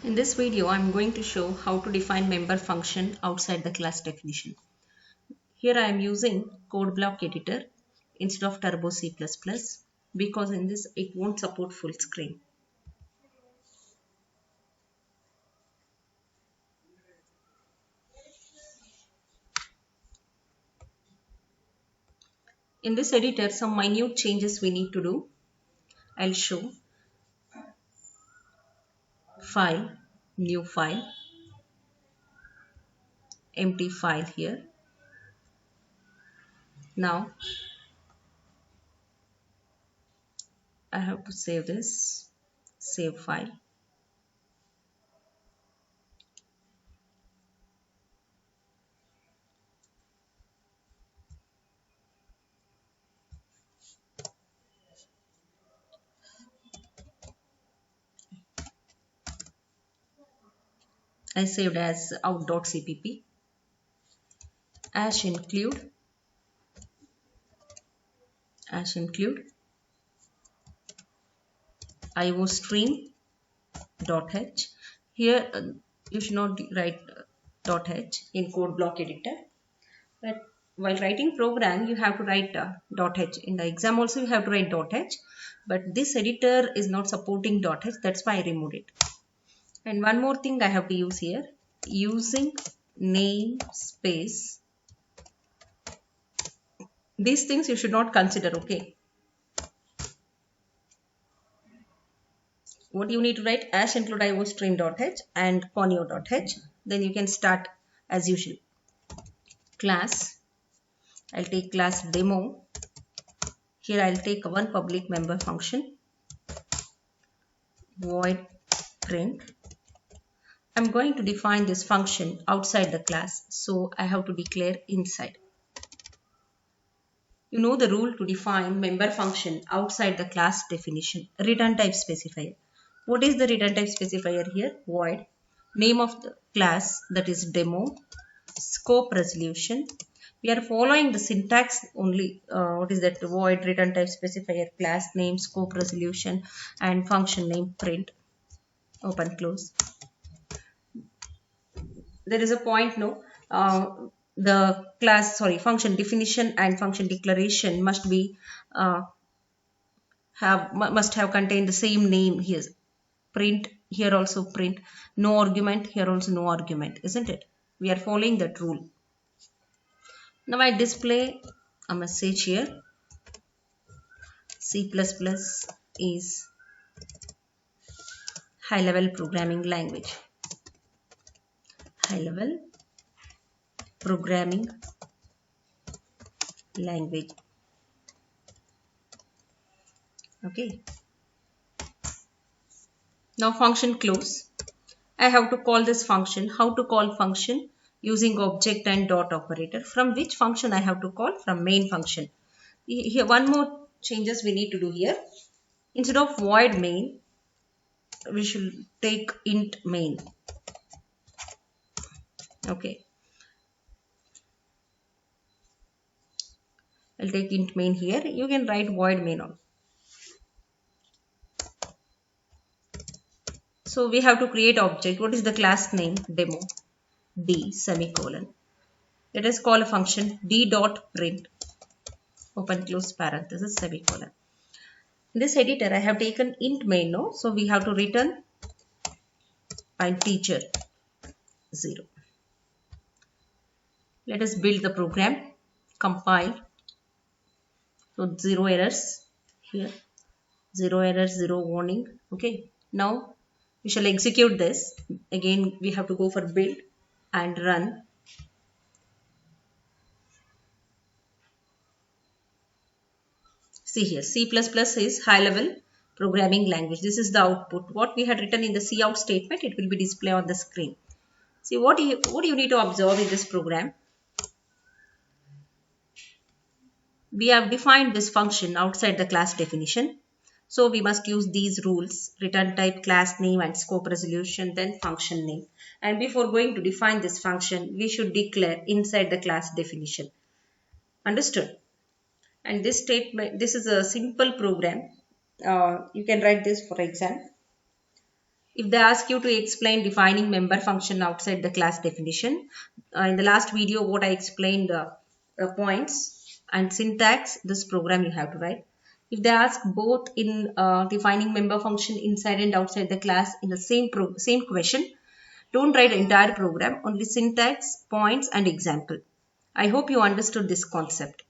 In this video, I'm going to show how to define member function outside the class definition. Here I am using code block editor instead of Turbo C++ because in this it won't support full screen. In this editor, some minute changes we need to do. I'll show file, new file, empty file here. Now I have to save this, save file. I saved as out.cpp, include iostream.h. Here you should not write .h in code block editor, but while writing program you have to write .h. In the exam also you have to write .h, but this editor is not supporting .h, that's why I removed it. And one more thing I have to use here, using namespace. These things you should not consider, okay? What you need to write, include iostream.h and conio.h. Then you can start as usual. Class, I'll take class demo. Here I'll take one public member function, void print. I'm going to define this function outside the class, so I have to declare inside. You know the rule to define member function outside the class definition, return type specifier. What is the return type specifier here? Void, name of the class, that is demo, scope resolution. We are following the syntax only. What is that? Void, return type specifier, class name, scope resolution, and function name print, open close. There is a point, no? The function definition and function declaration must be must have contained the same name here. Print, here also print. No argument, here also no argument, isn't it? We are following that rule. Now I display a message here. C++ is high level programming language. High level programming language. Okay. Now function close. I have to call this function. How to call function? Using object and dot operator. From which function I have to call? From main function. Here one more changes we need to do here. Instead of void main, we should take int main. Okay. I'll take int main here. You can write void main on. So we have to create object. What is the class name? Demo. D semicolon. Let us call a function d dot print. Open close parenthesis semicolon. In this editor I have taken int main, no? So we have to return I'm teacher 0. Let us build the program. Compile. So 0 errors here. 0 errors, 0 warning. Okay. Now we shall execute this. Again we have to go for build and run. See here, C++ is high level programming language. This is the output. What we had written in the cout statement, it will be displayed on the screen. See what do you need to observe in this program? We have defined this function outside the class definition. So we must use these rules: return type, class name and scope resolution, then function name. And before going to define this function, we should declare inside the class definition. Understood? And this statement, this is a simple program. You can write this for exam. If they ask you to explain defining member function outside the class definition, in the last video what I explained the points and syntax, this program you have to write. If they ask both in defining member function inside and outside the class in the same question, don't write entire program, only syntax, points and example. I hope you understood this concept.